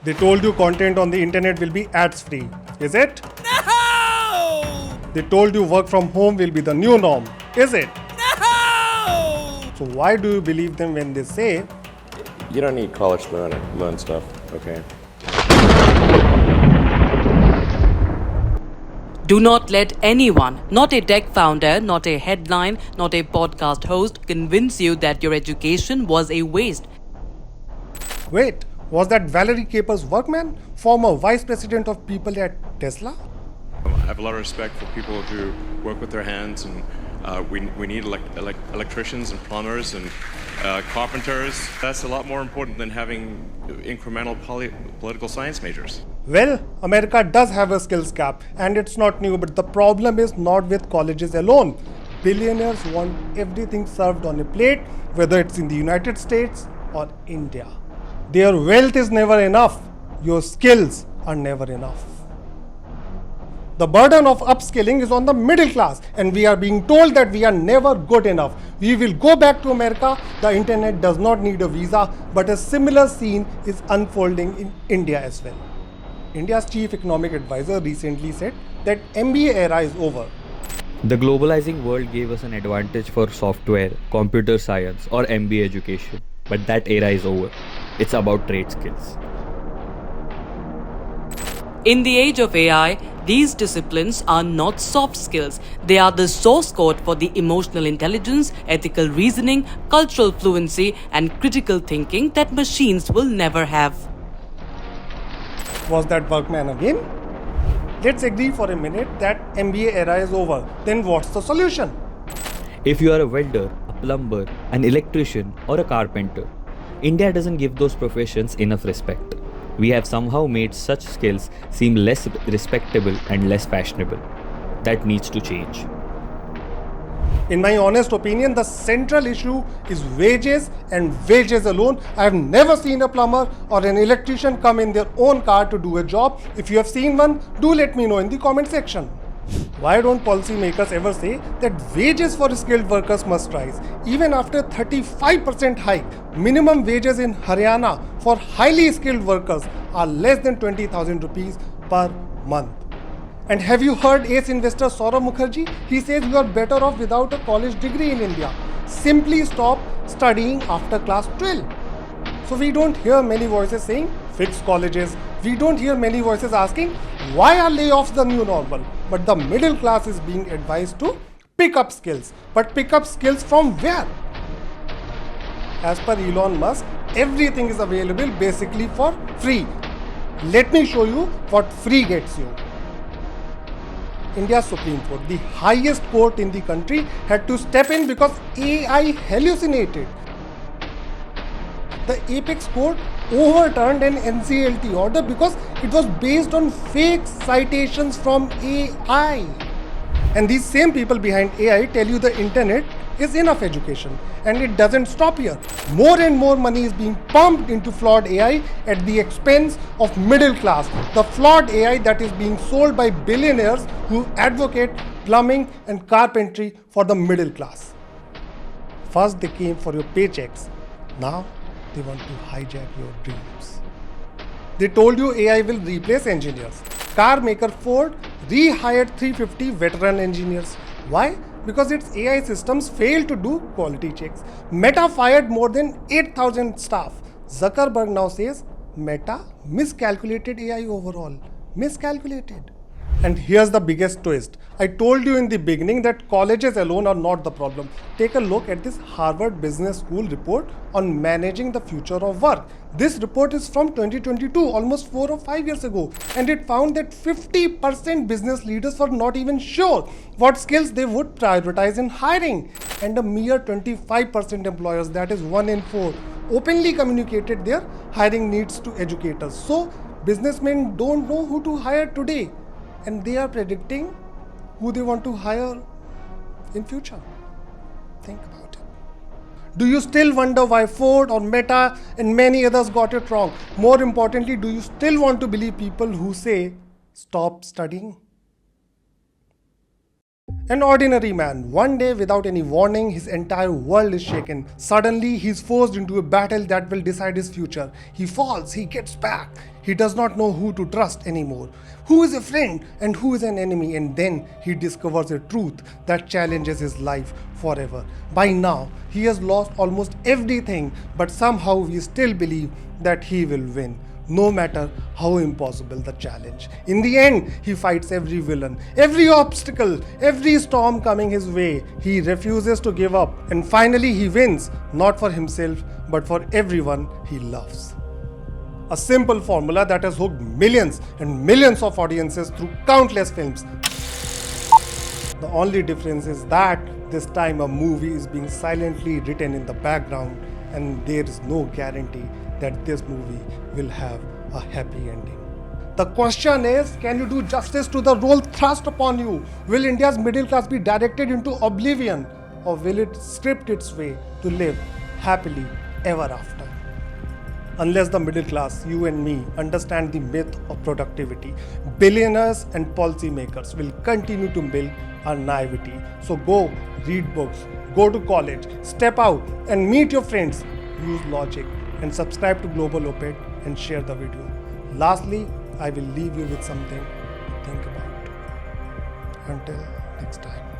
They told you content on the internet will be ads free. Is it? No! They told you work from home will be the new norm. Is it? No! So why do you believe them when they say You don't need college to learn stuff, okay? Do not let anyone, not a tech founder, not a headline, not a podcast host, convince you that your education was a waste. wait, was that Valerie Capers Workman, former vice president of people at Tesla? I have a lot of respect for people who work with their hands, and we need electricians and plumbers and carpenters. That's a lot more important than having incremental political science majors. Well, America does have a skills gap and it's not new, but the problem is not with colleges alone. Billionaires want everything served on a plate, whether it's in the United States or India. Their wealth is never enough. Your skills are never enough. The burden of upskilling is on the middle class, and we are being told that we are never good enough. We will go back to America. The internet does not need a visa, but a similar scene is unfolding in India as well. India's chief economic advisor recently said that MBA era is over. The globalizing world gave us an advantage for software, computer science, or MBA education. But that era is over. It's about trade skills. In the age of AI, these disciplines are not soft skills. They are the source code for the emotional intelligence, ethical reasoning, cultural fluency, and critical thinking that machines will never have. Was that Workman again? Let's agree for a minute that MBA era is over. Then what's the solution? If you are a welder, a plumber, an electrician, or a carpenter, India doesn't give those professions enough respect. We have somehow made such skills seem less respectable and less fashionable. That needs to change. In my honest opinion, the central issue is wages and wages alone. I have never seen a plumber or an electrician come in their own car to do a job. If you have seen one, do let me know in the comment section. Why don't policymakers ever say that wages for skilled workers must rise? Even after 35% hike, minimum wages in Haryana for highly skilled workers are less than 20,000 rupees per month. And have you heard ace investor Saurav Mukherjee? He says you are better off without a college degree in India. Simply stop studying after class 12. So we don't hear many voices saying fix colleges. We don't hear many voices asking why are layoffs the new normal? But the middle class is being advised to pick up skills. But pick up skills from where? As per Elon Musk, everything is available basically for free. Let me show you what free gets you. India's Supreme Court, the highest court in the country, had to step in because AI hallucinated. The apex court overturned an NCLT order because it was based on fake citations from AI. And these same people behind AI tell you the internet is enough education, and it doesn't stop here. More and more money is being pumped into flawed AI at the expense of middle class. The flawed AI that is being sold by billionaires who advocate plumbing and carpentry for the middle class. First they came for your paychecks. Now they want to hijack your dreams. They told you AI will replace engineers. Car maker Ford rehired 350 veteran engineers. Why? Because its AI systems failed to do quality checks. Meta fired more than 8,000 staff. Zuckerberg now says Meta miscalculated AI overall. Miscalculated. And here's the biggest twist. I told you in the beginning that colleges alone are not the problem. Take a look at this Harvard Business School report on managing the future of work. This report is from 2022, almost 4 or 5 years ago, and it found that 50% business leaders were not even sure what skills they would prioritize in hiring, and a mere 25% employers, that is 1 in 4, openly communicated their hiring needs to educators. So businessmen don't know who to hire today, and they are predicting who they want to hire in future. Think about it. Do you still wonder why Ford or Meta and many others got it wrong? More importantly, do you still want to believe people who say, stop studying? An ordinary man, one day without any warning, his entire world is shaken. Suddenly, he is forced into a battle that will decide his future. He falls, he gets back. He does not know who to trust anymore, who is a friend and who is an enemy, and then he discovers a truth that challenges his life forever. By now, he has lost almost everything, but somehow we still believe that he will win, no matter how impossible the challenge. In the end, he fights every villain, every obstacle, every storm coming his way. He refuses to give up, and finally he wins, not for himself, but for everyone he loves. A simple formula that has hooked millions and millions of audiences through countless films. The only difference is that this time a movie is being silently written in the background, and there is no guarantee that this movie will have a happy ending. The question is, can you do justice to the role thrust upon you? Will India's middle class be directed into oblivion, or will it script its way to live happily ever after? Unless the middle class, you and me, understand the myth of productivity, billionaires and policymakers will continue to milk our naivety. So go read books, go to college, step out and meet your friends, use logic, and subscribe to Global Op-Ed and share the video. Lastly, I will leave you with something to think about. Until next time.